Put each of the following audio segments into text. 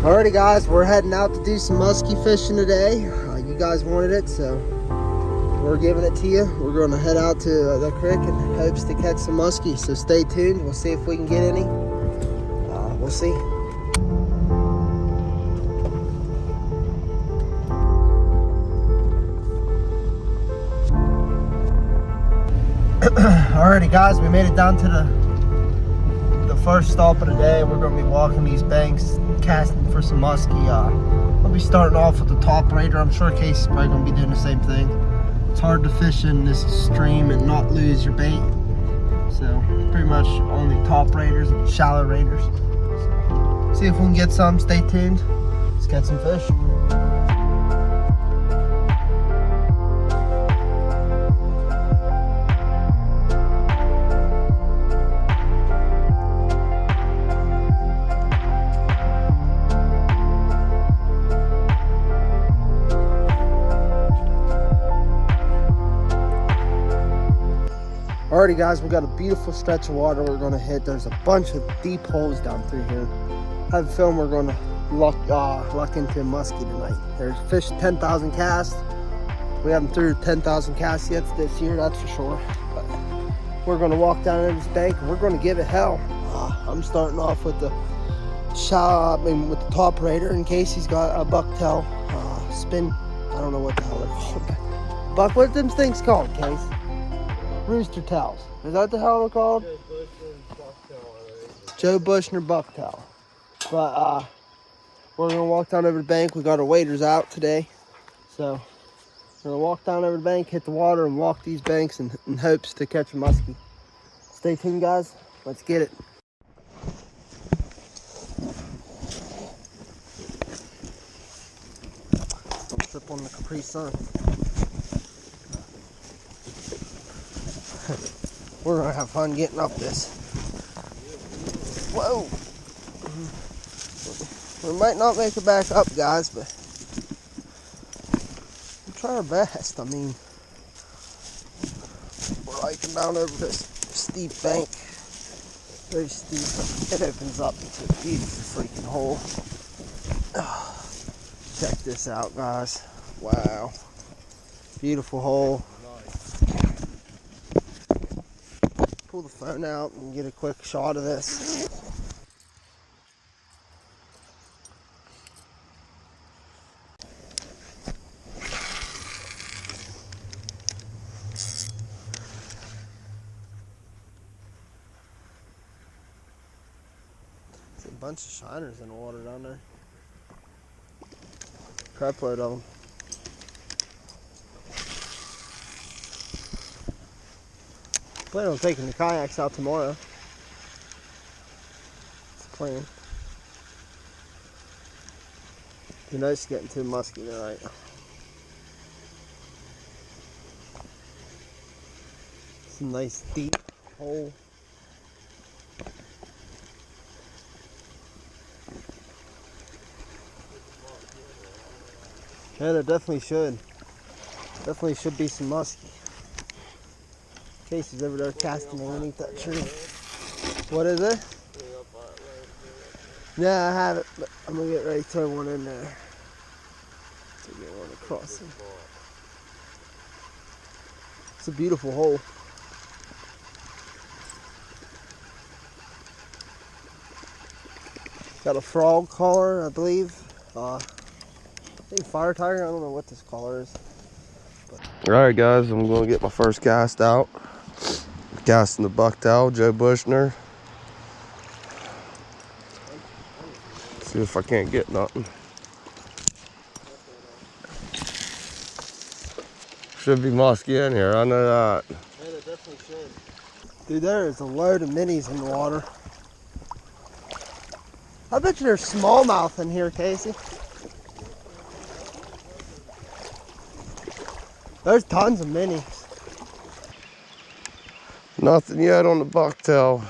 Alrighty guys, we're heading out to do some musky fishing today. You guys wanted it, so we're giving it to you. We're going to head out to the creek in hopes to catch some musky, so stay tuned. We'll see if we can get any. We'll see. Alrighty guys, we made it down to the first stop of the day. We're going to be walking these banks, casting for some musky. I'll be starting off with the top raider. I'm sure Casey's probably going to be doing the same thing. It's hard to fish in this stream and not lose your bait. So pretty much only top raiders and shallow raiders. So, see if we can get some. Stay tuned. Let's catch some fish. Alrighty guys, we got a beautiful stretch of water we're going to hit. There's a bunch of deep holes down through here. I have a film we're going to luck into a musky tonight. There's fish 10,000 casts. We haven't threw 10,000 casts yet this year, that's for sure. But we're going to walk down in this bank and we're going to give it hell. I'm starting off with the with the top raider in case he's got a bucktail spin. I don't know what the hell they're called. Buck, what are them things called, Case? Rooster tails. Is that the hell they're called? Joe Bushner bucktail. But we're gonna walk down over the bank. We got our waders out today, so we're gonna walk down over the bank, hit the water, and walk these banks in hopes to catch a muskie. Stay tuned, guys. Let's get it. Don't slip on the Capri Sun. We're gonna have fun getting up this. Whoa! We might not make it back up, guys, but we'll try our best. I mean, we're hiking down over this steep bank. Very steep. It opens up into a beautiful freaking hole. Check this out, guys. Wow. Beautiful hole. Pull the phone out and get a quick shot of this. There's a bunch of shiners in the water down there. Crap load of them. Plan on taking the kayaks out tomorrow. It's the plan. Be nice getting too musky tonight. It's a nice deep hole. Yeah, there definitely should. Definitely should be some musky. Casey's over there casting underneath that tree. What is it? Yeah, I have it, but I'm gonna get ready to throw one in there to get one across it. It's a beautiful hole. Got a frog collar, I believe. I think fire tiger. I don't know what this collar is. All right, guys, I'm gonna get my first cast out. Casting the bucktail, Joe Bushner. See if I can't get nothing. Should be musky in here, I know that. Yeah, there definitely should. Dude, there is a load of minis in the water. I bet you there's smallmouth in here, Casey. There's tons of minis. Nothing yet on the bucktail.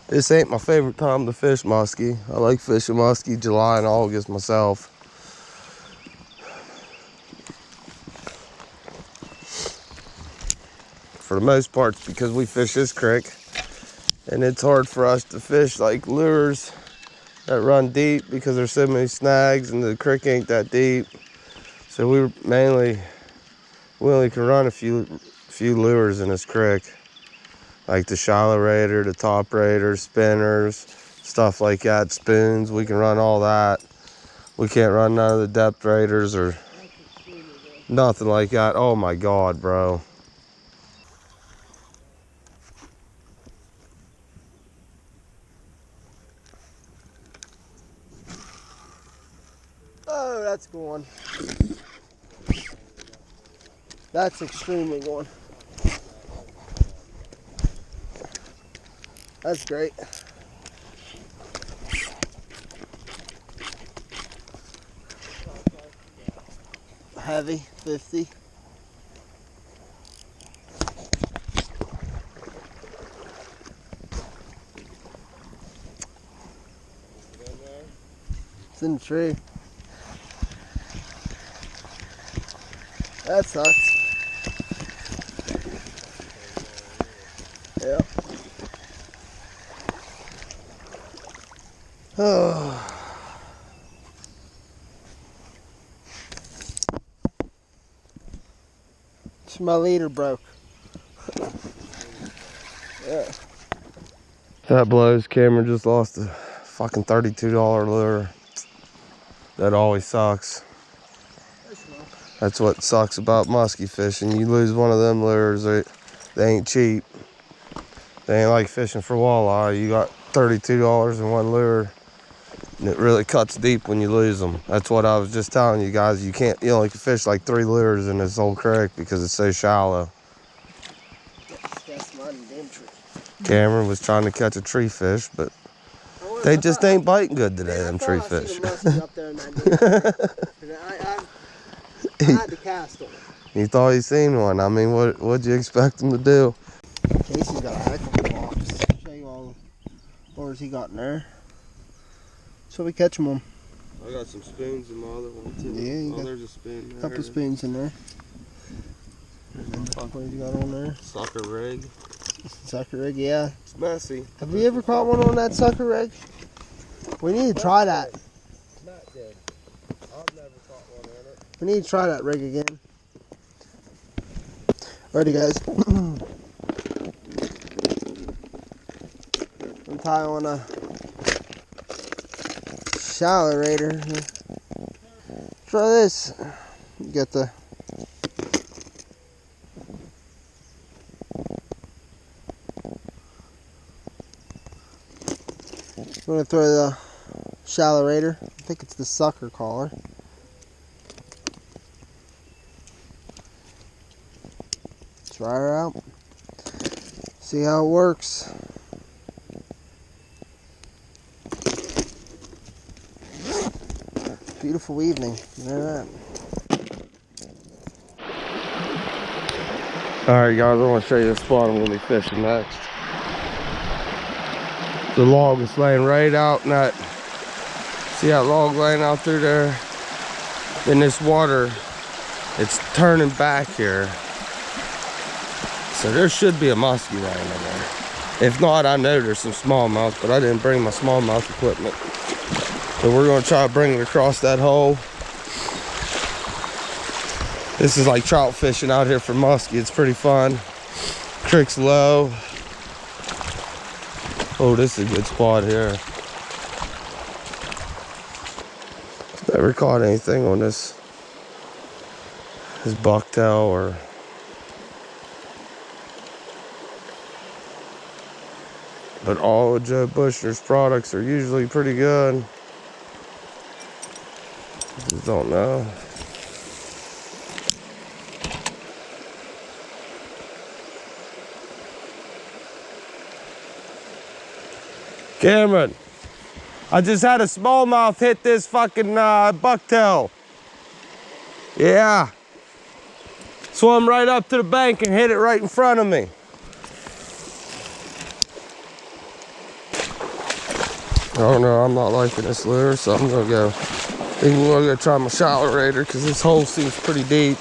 This ain't my favorite time to fish muskie. I like fishing muskie July and August myself. For the most part, it's because we fish this creek, and it's hard for us to fish like lures that run deep because there's so many snags and the creek ain't that deep. So we only can run a few lures in this creek, like the shallow raider, the top raider, spinners, stuff like that, spoons. We can run all that. We can't run none of the depth raiders or nothing like that. Oh my God, bro. Oh, that's going. That's extremely going. That's great. Heavy, 50. It's in the tree. That sucks. Yep. Oh. My leader broke. Yeah. That blows. Cameron just lost a fucking $32 lure. That always sucks. That's what sucks about musky fishing. You lose one of them lures, they ain't cheap. They ain't like fishing for walleye. You got $32 in one lure, and it really cuts deep when you lose them. That's what I was just telling you guys. You only can fish like 3 lures in this whole creek because it's so shallow. Cameron was trying to catch a tree fish, but they just ain't biting good today, them tree fish. I had to cast them. He thought he seen one. I mean, what'd you expect him to do? Casey's got a heck of a box. Show you all the lures he got in there. So we catch them. I got some spoons in my other one too. Yeah, you got there's a spoon there. A couple spoons in there. What you got on there? Sucker rig. Sucker rig, yeah. It's messy. Have you ever caught one on that sucker rig? We need to try that. Matt did. I've never caught one on it. We need to try that rig again. Alrighty, guys. I'm tying on a shallow raider. Try this. You got the I'm going to throw the shallow raider. I think it's the sucker collar. Try her out. See how it works. Beautiful evening. Look at that. Alright guys, I want to show you the spot I'm going to be fishing next. The log is laying right out in that, see that log laying out through there? In this water, it's turning back here. So there should be a musky laying in there. If not, I know there's some smallmouth, but I didn't bring my smallmouth equipment. So we're gonna try to bring it across that hole. This is like trout fishing out here for musky. It's pretty fun. Creek's low. Oh, this is a good spot here. Never caught anything on this bucktail or but all of Joe Bushner's products are usually pretty good. Just don't know. Cameron, I just had a smallmouth hit this fucking bucktail. Yeah. Swam right up to the bank and hit it right in front of me. Oh no, I'm not liking this lure, so I'm gonna go. I think I'm gonna go try my shallow raider because this hole seems pretty deep.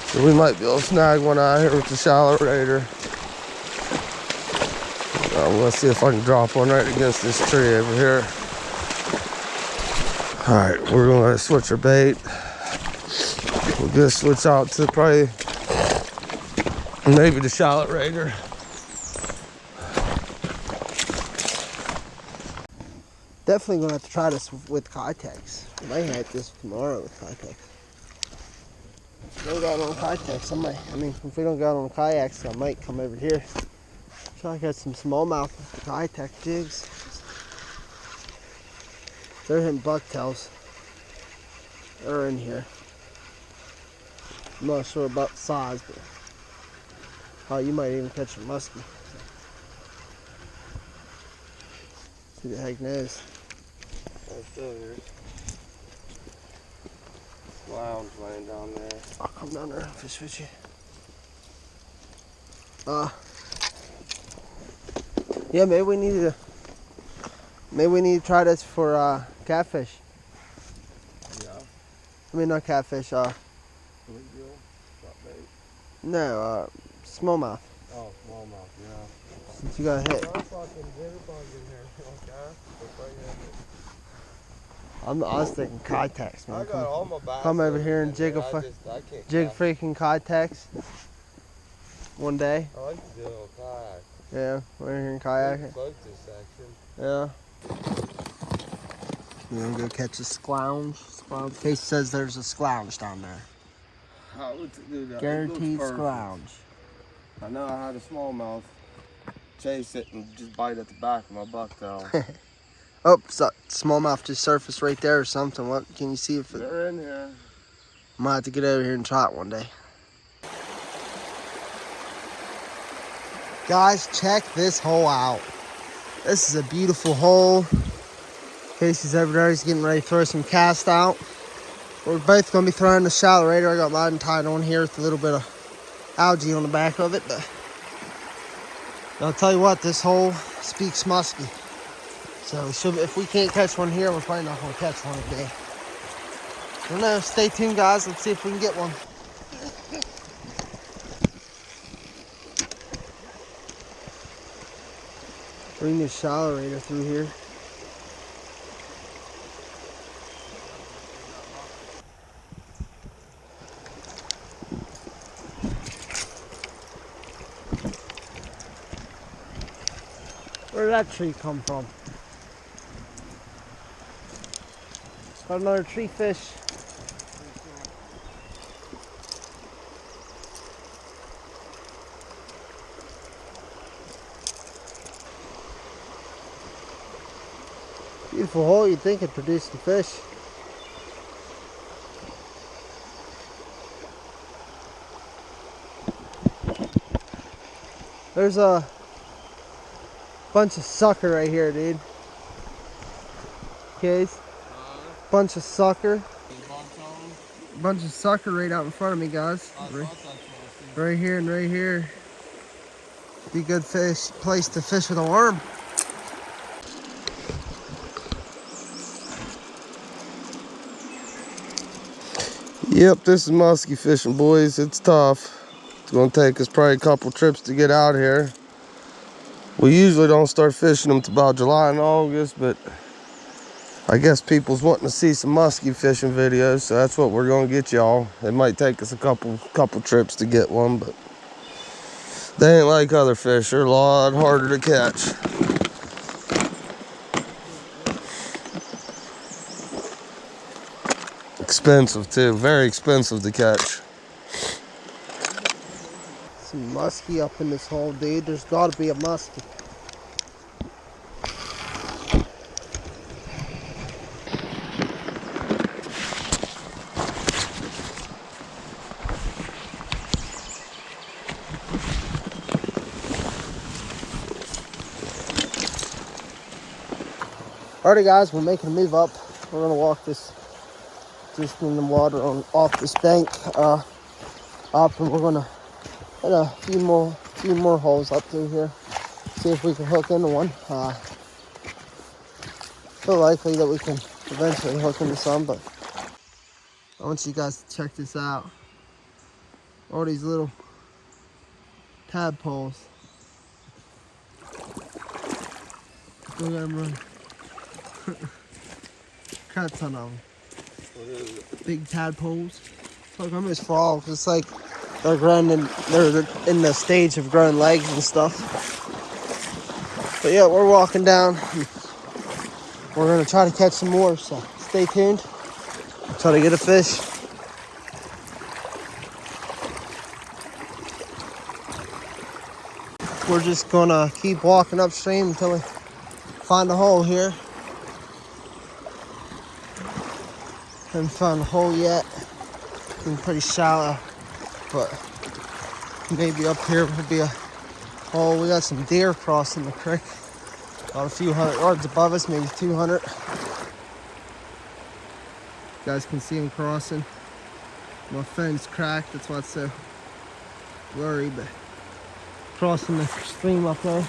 So we might be able to snag one out here with the shallow raider. Let's see if I can drop one right against this tree over here. All right, we're gonna switch our bait. We're gonna switch out to probably maybe the shallot raider. Definitely gonna have to try this with Kitex. I might have this tomorrow with Kitex. If we don't got it on Kitex, if we don't got it on kayaks, I might come over here. Try to get some smallmouth with the Kitex jigs. They're hitting bucktails. They're in here. I'm not sure about the size, but you might even catch a musky. Who the heck knows? Lounge laying down there. I'll come down there and fish with you. Yeah, maybe we need to try this for catfish. Yeah. I mean, not catfish. Bluegill? Drop bait? No, smallmouth. Oh, smallmouth. Yeah. Since you got hit. I was thinking Kitex, man. I got all my bass. Come over here and jig freaking Kitex one day. I like to do a little kayak. Yeah, we're here in kayak. Float this section. Yeah. You gonna go catch a sclounge? Case says there's a sclounge down there. How would it do that? Guaranteed sclounge. I know I had a smallmouth chase it and just bite at the back of my bucktail. Oh, smallmouth just surfaced right there or something. What can you see? If They're in here. I might have to get over here and try it one day. Guys, check this hole out. This is a beautiful hole. Casey's over there. He's getting ready to throw some cast out. We're both going to be throwing the shallow raider. I got mine tied on here with a little bit of algae on the back of it. But I'll tell you what, this hole speaks musky. So if we can't catch one here, we're probably not going to catch one today. I don't know. Stay tuned, guys. Let's see if we can get one. Bring this shallow raider through here. Where did that tree come from? Got another tree fish. Beautiful hole. You'd think it'd produce some fish. There's a bunch of sucker right here, dude. Case. Bunch of sucker. Bunch of sucker right out in front of me, guys. Right here and right here. Be a good place to fish with a worm. Yep, this is musky fishing, boys. It's tough. It's gonna take us probably a couple trips to get out here. We usually don't start fishing them till about July and August, but I guess people's wanting to see some musky fishing videos, so that's what we're gonna get y'all. It might take us a couple trips to get one, but they ain't like other fish. They're a lot harder to catch. Expensive too, very expensive to catch. Some musky up in this hole, dude. There's gotta be a musky. Alrighty, guys, we're making a move up. We're gonna walk this just in the water off this bank up, and we're gonna hit a few more holes up through here. See if we can hook into one. Feel likely that we can eventually hook into some, but I want you guys to check this out. All these little tadpoles. Look at them run. Caught a ton of them. Big tadpoles. Look, I miss frogs. It's like they're growing they're in the stage of growing legs and stuff. But yeah, we're walking down. We're gonna try to catch some more, so stay tuned. Try to get a fish. We're just gonna keep walking upstream until we find a hole here. Haven't found a hole yet. Been pretty shallow, but maybe up here will be a hole. We got some deer crossing the creek. About a few hundred yards above us, maybe 200. You guys can see them crossing. My phone's cracked, that's why it's so blurry, but crossing the stream up there.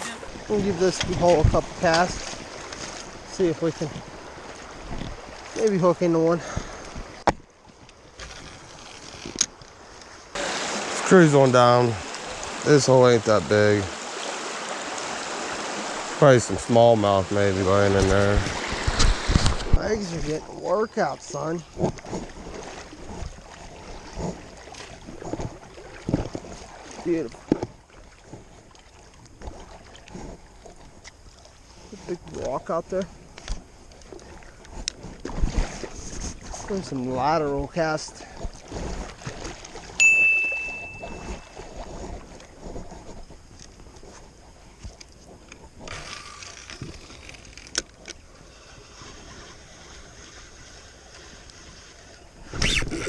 We'll give this hole a couple casts. See if we can maybe hook into one. Cruise on down. This hole ain't that big. Probably some smallmouth maybe laying in there. Legs are getting a workout, son. Beautiful. Big rock out there. There's some lateral cast.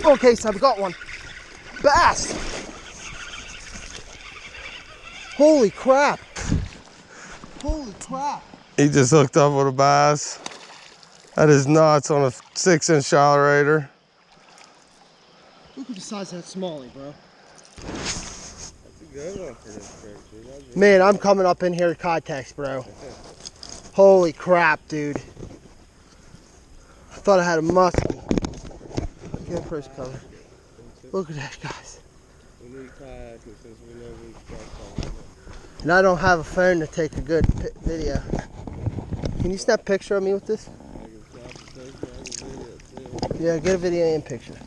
Okay, so I've got one. Bass! Holy crap! Holy crap! He just hooked up with a bass. That is nuts on a 6-inch shallow. Look at the size of that smallie, bro. That's a good one for this picture. Man, I'm coming up in here to context, bro. Holy crap, dude. I thought I had a musky. Get first cover. Look at that, guys. We need kayak since we know we can. And I don't have a phone to take a good video. Can you snap a picture of me with this? Yeah, get a video and picture.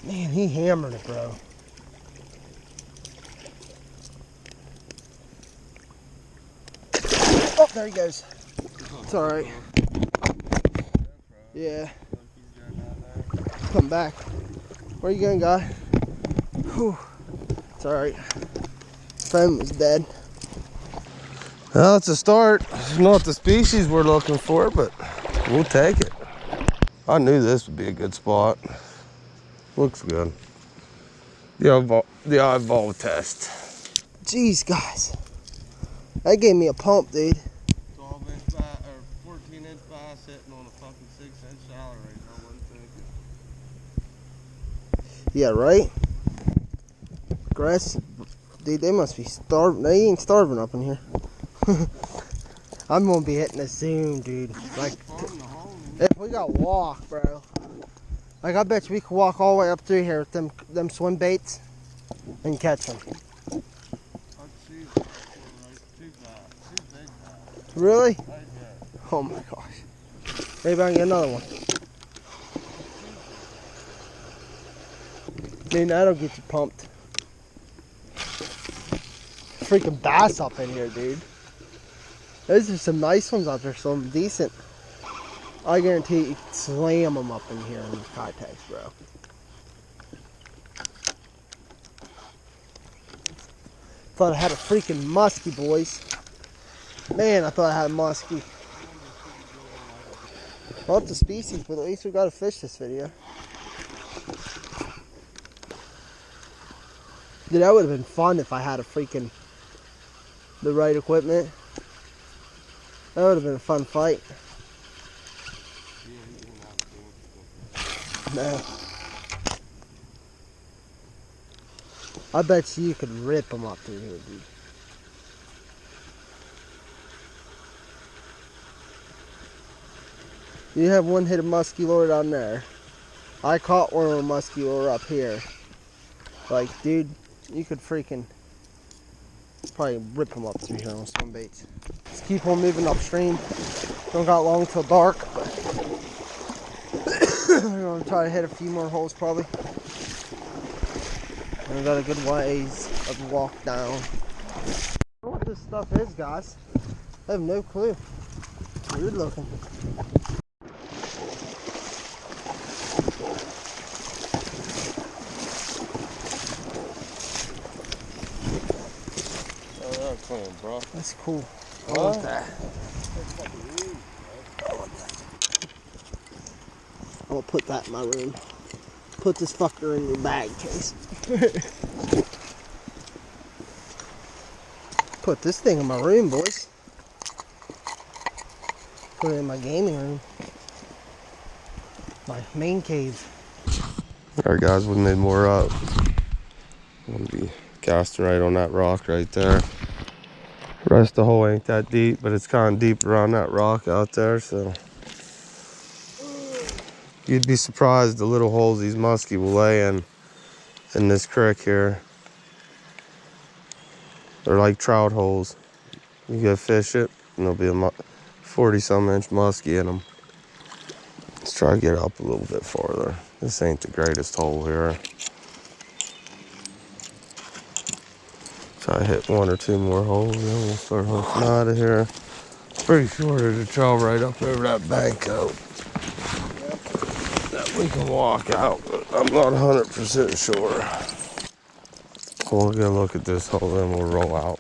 Man, he hammered it, bro. Oh, there he goes. It's all right. Yeah. Come back. Where you going, guy? Whew. It's all right. Phone was dead. Well, it's a start. It's not the species we're looking for, but we'll take it. I knew this would be a good spot. Looks good. The eyeball test. Jeez, guys. That gave me a pump, dude. 12-inch bass or 14-inch bass sitting on a fucking 6-inch shallow right now. I wasn't thinking. Yeah, right? Grass, dude, they must be starving. They ain't starving up in here. I'm gonna be hitting this soon, dude. Like, if we got walk, bro. Like, I bet you we could walk all the way up through here with them swim baits and catch them. Really? Oh my gosh. Maybe I can get another one. Dude, that'll get you pumped. Freaking bass up in here, dude. Those are some nice ones out there, some decent. I guarantee you can slam them up in here in the context, bro. Thought I had a freaking musky, boys. Man, I thought I had a musky. Not the species, but at least we got to fish this video. Dude, that would have been fun if I had the right equipment. That would have been a fun fight. No. I bet you could rip them up through here, dude. You have one hit of musky lure down there. I caught one of a musky lure up here. Like, dude, you could freaking probably rip them up through here on some baits. Let's keep keep on moving upstream. Don't got long till dark, but we're gonna try to hit a few more holes probably. And we got a good ways of walk down. I don't know what this stuff is, guys. I have no clue. Weird looking. Clean, bro. That's cool. I want that. I want that. I'm gonna put that in my room. Put this fucker in your bag case. Put this thing in my room, boys. Put it in my gaming room. My main cave. Alright guys, we need more up. I'm gonna be casting right on that rock right there. The rest of the hole ain't that deep, but it's kind of deep around that rock out there, so you'd be surprised the little holes these muskie will lay in this creek here. They're like trout holes. You go fish it, and there'll be a 40-some inch muskie in them. Let's try to get up a little bit farther. This ain't the greatest hole here. Try to hit 1 or 2 more holes, then we'll start hooking out of here. Pretty sure there's a trail right up over that bank out that we can walk out, but I'm not 100% sure. We'll go look at this hole, then we'll roll out.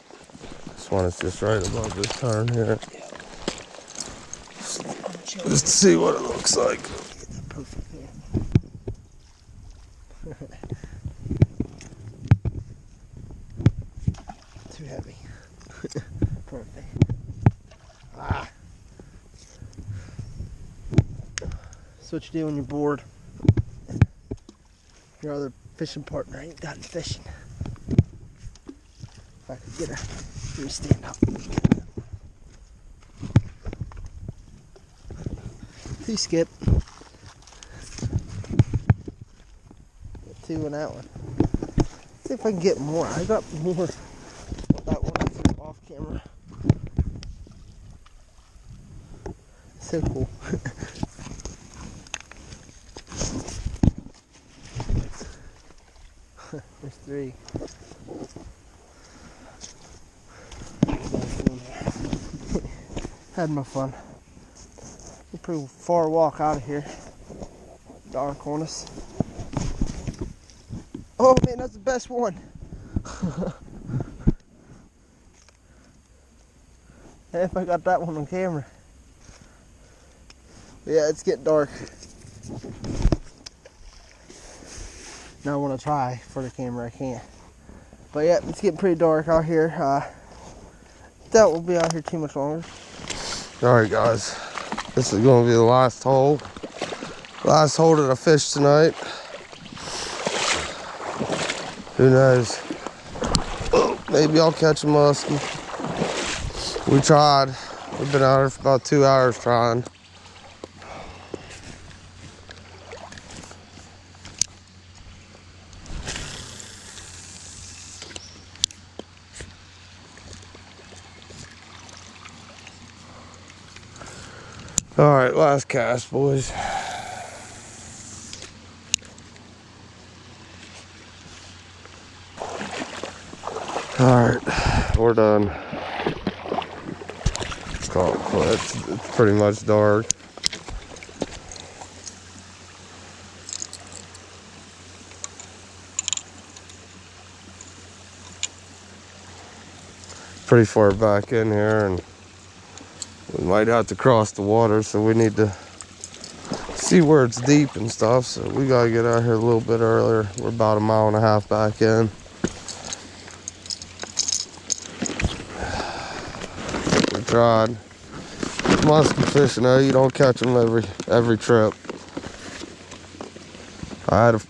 This one is just right above this turn here. Just to see what it looks like. Too heavy. Perfect. Ah. So what you do when you're bored. Your other fishing partner ain't got any fishing. If I could get her, let me stand up. See, Skip. Got 2 on that one. See if I can get more. I got more. That one I threw off camera. So cool. There's 3. Had my fun. A pretty far walk out of here. Dark on us. Oh man, that's the best one. If I got that one on camera. But yeah, it's getting dark. Now I want to try for the camera, I can't. But yeah, it's getting pretty dark out here. Doubt we'll be out here too much longer. Alright guys, this is going to be the last hole. Last hole that I fished tonight. Who knows? Oh, maybe I'll catch a muskie. We tried. We've been out here for about 2 hours trying. All right, last cast, boys. All right, we're done. Let's call it quits. It's pretty much dark. Pretty far back in here, and we might have to cross the water, so we need to see where it's deep and stuff. So we gotta get out here a little bit earlier. We're about 1.5 miles back in. We tried. Musky fishing though, you don't catch them every trip. I had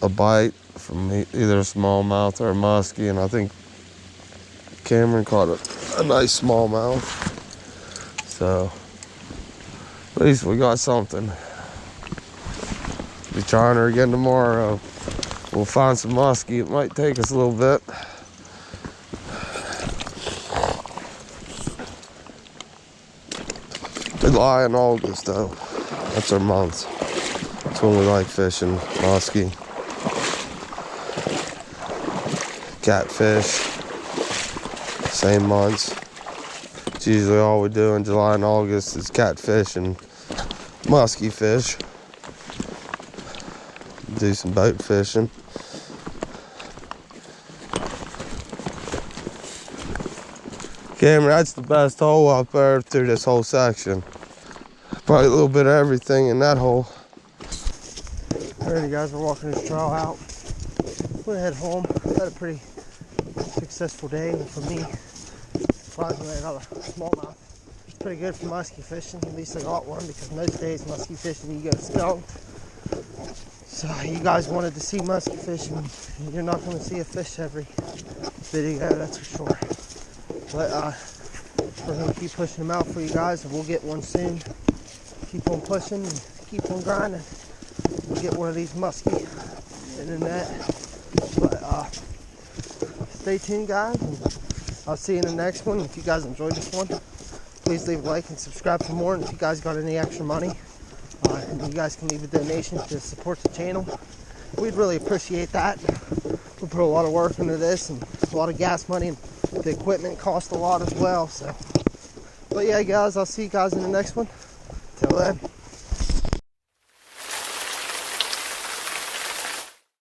a bite from either a smallmouth or a musky, and I think Cameron caught a nice smallmouth. So at least we got something. Be trying her again tomorrow. We'll find some musky. It might take us a little bit. July and August though. That's our months. That's when we like fishing muskie. Catfish. Same months. It's usually all we do in July and August is catfish and musky fish. Do some boat fishing. Cameron, that's the best hole up there through this whole section. Probably a little bit of everything in that hole. Alrighty guys, we're walking this trail out. We're gonna head home. Had a pretty successful day for me. Surprisingly, I got a smallmouth. It's pretty good for musky fishing. At least I got one, because most days musky fishing you get skunked. So you guys wanted to see musky fishing. You're not going to see a fish every video, that's for sure. But we're going to keep pushing them out for you guys, and we'll get one soon. Keep on pushing and keep on grinding. We'll get one of these musky in the net. But stay tuned, guys, and I'll see you in the next one. If you guys enjoyed this one, please leave a like and subscribe for more. And if you guys got any extra money, you guys can leave a donation to support the channel. We'd really appreciate that. We put a lot of work into this, and a lot of gas money, and the equipment cost a lot as well. So, but yeah, guys, I'll see you guys in the next one. Till then.